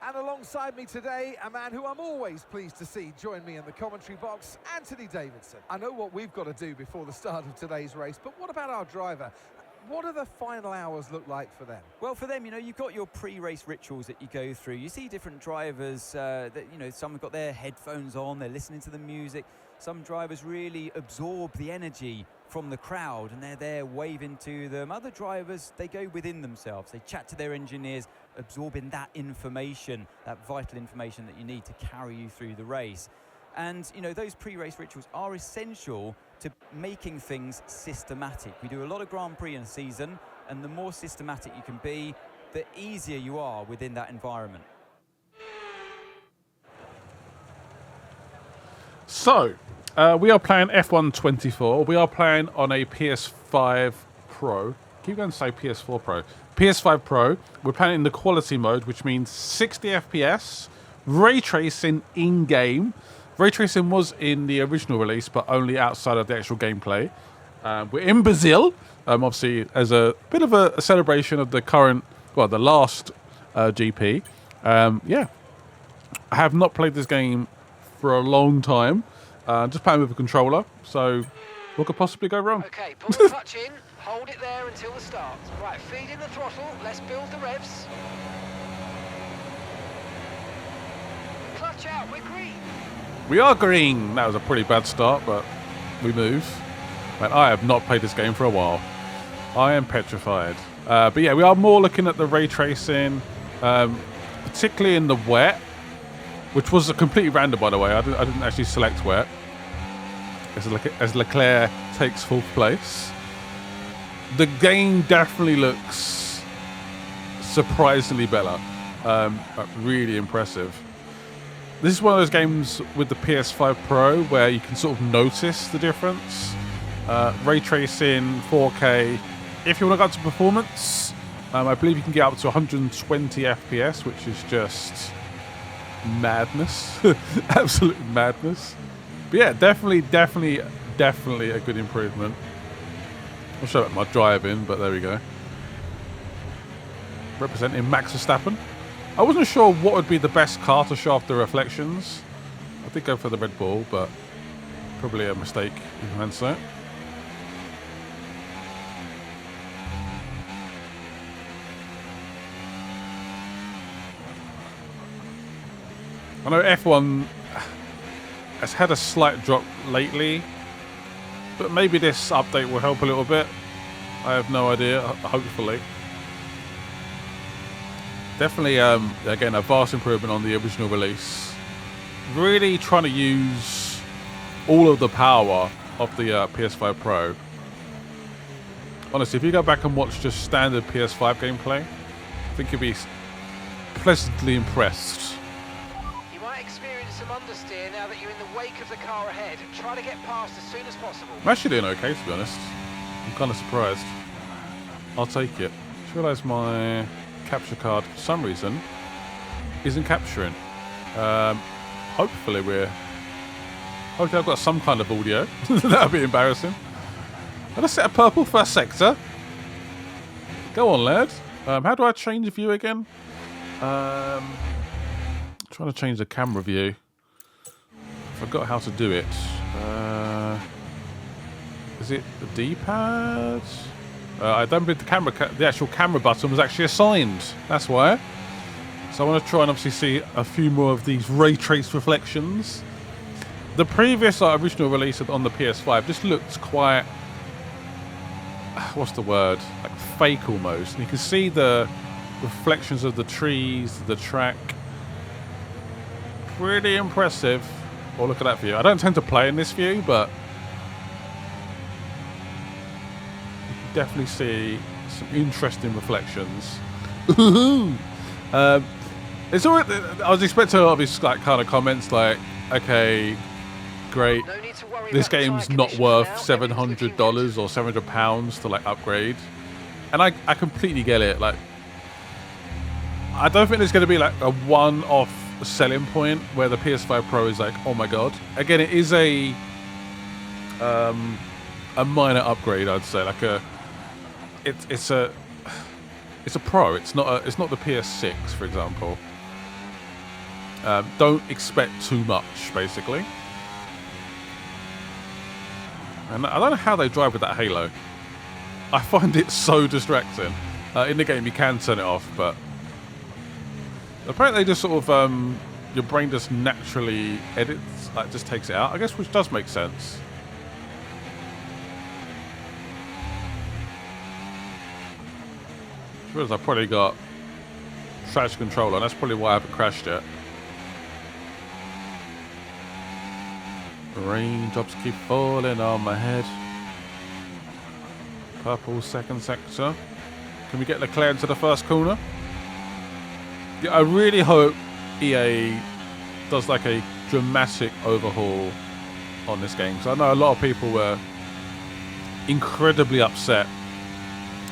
And alongside me today, a man who I'm always pleased to see join me in the commentary box, Anthony Davidson. I know what we've got to do before the start of today's race, but what about our driver? What do the final hours look like for them? Well, for them, you've got your pre-race rituals that you go through. You see different drivers that, some have got their headphones on, they're listening to the music. Some drivers really absorb the energy from the crowd and they're there waving to them. Other drivers, they go within themselves. They chat to their engineers, absorbing that information, that vital information that you need to carry you through the race. And, those pre-race rituals are essential to making things systematic. We do a lot of Grand Prix in a season, and the more systematic you can be, the easier you are within that environment. So, we are playing F1 24. We are playing on a PS5 Pro. Keep going to say PS4 Pro. PS5 Pro. We're playing in the quality mode, which means 60 FPS, ray tracing in-game. Ray tracing was in the original release, but only outside of the actual gameplay. We're in Brazil, obviously, as a bit of a celebration of the the last GP. Yeah, I have not played this game for a long time. Just playing with a controller, so what could possibly go wrong? Okay, pull the clutch in, hold it there until the start. Right, feed in the throttle, let's build the revs. Clutch out, we're green. We are green. That was a pretty bad start, but we move. Man, I have not played this game for a while. I am petrified. But yeah, we are more looking at the ray tracing, particularly in the wet, which was completely random, by the way. I didn't actually select wet, as Leclerc takes fourth place. The game definitely looks surprisingly better. Really impressive. This is one of those games with the PS5 Pro where you can sort of notice the difference. Ray tracing, 4K. If you want to go up to performance, I believe you can get up to 120 FPS, which is just madness. Absolute madness. But yeah, definitely a good improvement. I'll show it my driving, but there we go. Representing Max Verstappen. I wasn't sure what would be the best car to show off the reflections. I did go for the Red Bull, but probably a mistake in hindsight. I know F1 has had a slight drop lately, but maybe this update will help a little bit. I have no idea, hopefully. Definitely, again, a vast improvement on the original release. Really trying to use all of the power of the PS5 Pro. Honestly, if you go back and watch just standard PS5 gameplay, I think you'll be pleasantly impressed. You might experience some understeer now that you're in the wake of the car ahead. Try to get past as soon as possible. I'm actually doing okay, to be honest. I'm kind of surprised. I'll take it. Just realised my capture card for some reason isn't capturing. Hopefully I've got some kind of audio. That'd be embarrassing. Did I set a purple first sector? Go on, lad. How do I change view again? Trying to change the camera view. Forgot how to do it. Is it the D-pad? I don't believe the actual camera button was actually assigned. That's why. So I want to try and obviously see a few more of these ray trace reflections. The previous original release on the PS5 just looked quite, what's the word? Like fake almost. And you can see the reflections of the trees, the track. Pretty impressive. Oh, look at that view. I don't tend to play in this view, but definitely see some interesting reflections. It's all right. I was expecting obviously like kind of comments like, okay, great, this game's not worth $700 or £700 to like upgrade, and I completely get it. Like, I don't think there's going to be like a one-off selling point where the PS5 Pro is like, oh my god. Again, it is a minor upgrade, I'd say. Like it's a Pro. It's not the PS6, for example. Don't expect too much, basically. And I don't know how they drive with that halo. I find it so distracting. In the game, you can turn it off, but apparently just sort of your brain just naturally edits, like just takes it out, I guess, which does make sense. Whereas I've probably got traction control on. That's probably why I haven't crashed yet. Raindrops keep falling on my head. Purple second sector. Can we get Leclerc into the first corner? Yeah, I really hope EA does like a dramatic overhaul on this game. So I know a lot of people were incredibly upset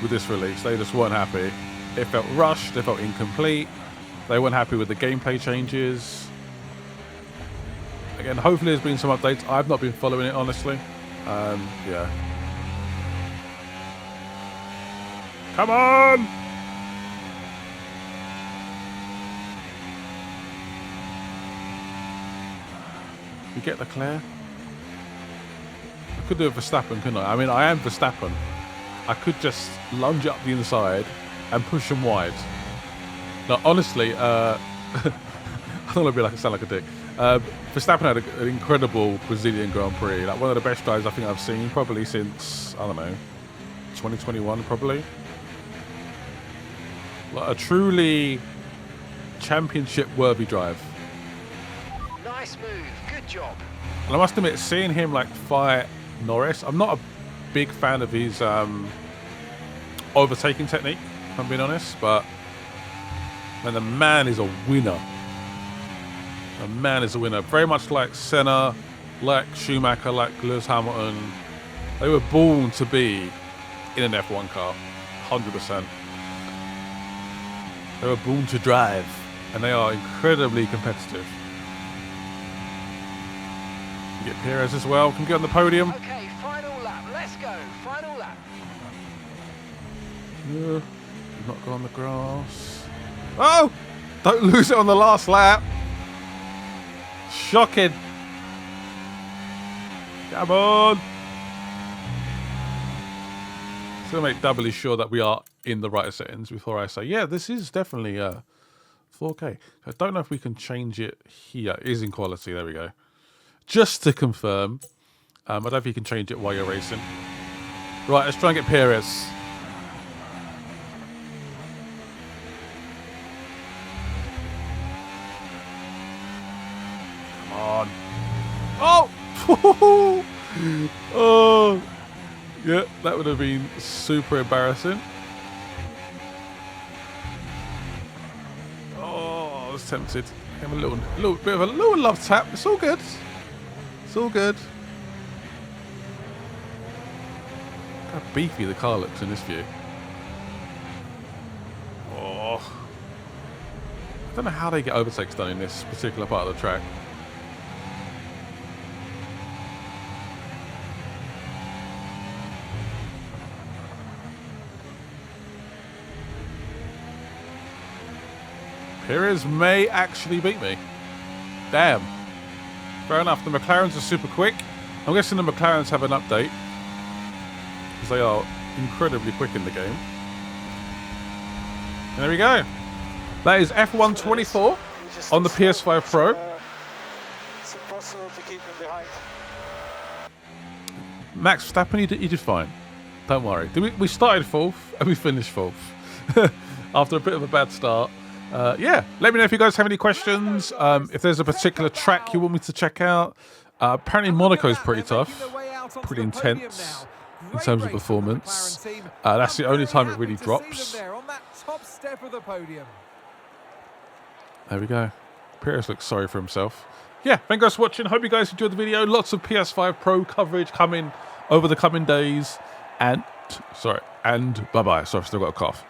with this release. They just weren't happy. It felt rushed, it felt incomplete. They weren't happy with the gameplay changes. Again, hopefully there's been some updates. I've not been following it, honestly. Yeah. Come on! We get Leclerc. I could do a Verstappen, couldn't I? I mean, I am Verstappen. I could just lunge up the inside and push him wide. No, honestly, I don't want to sound like a dick. Verstappen had an incredible Brazilian Grand Prix. Like one of the best drives I think I've seen, probably since, I don't know, 2021 probably. Like a truly championship-worthy drive. Nice move, good job. And I must admit, seeing him like fight Norris, I'm not a big fan of his overtaking technique, if I'm being honest, but man, the man is a winner. The man is a winner. Very much like Senna, like Schumacher, like Lewis Hamilton. They were born to be in an F1 car, 100%. They were born to drive, and they are incredibly competitive. You get Perez as well, can get on the podium. Okay, final lap, let's go, final lap. Not go on the grass. Oh! Don't lose it on the last lap. Shocking. Come on. So to make doubly sure that we are in the right settings before I say, yeah, this is definitely 4K. I don't know if we can change it here. It is in quality. There we go. Just to confirm. I don't know if you can change it while you're racing. Right, let's try and get Perez. Come on. Oh! Oh! Yeah, that would have been super embarrassing. Oh, I was tempted. Give him a little bit of a little love tap. It's all good. It's all good. Look how beefy the car looks in this view. Oh. I don't know how they get overtakes done in this particular part of the track. Perez may actually beat me. Damn. Fair enough. The McLarens are super quick. I'm guessing the McLarens have an update, because they are incredibly quick in the game. And there we go. That is F1 24 on the PS5 Pro. It's impossible to keep him behind. Max Verstappen, you did fine. Don't worry. We started fourth and we finished fourth after a bit of a bad start. Yeah, let me know if you guys have any questions. If there's a particular track you want me to check out. Apparently Monaco's pretty tough, pretty intense in terms of performance. That's the only time it really drops. There we go. Perez looks sorry for himself. Yeah, thank you guys for watching. Hope you guys enjoyed the video. Lots of PS5 Pro coverage coming over the coming days. And bye-bye. Sorry, I've still got a cough.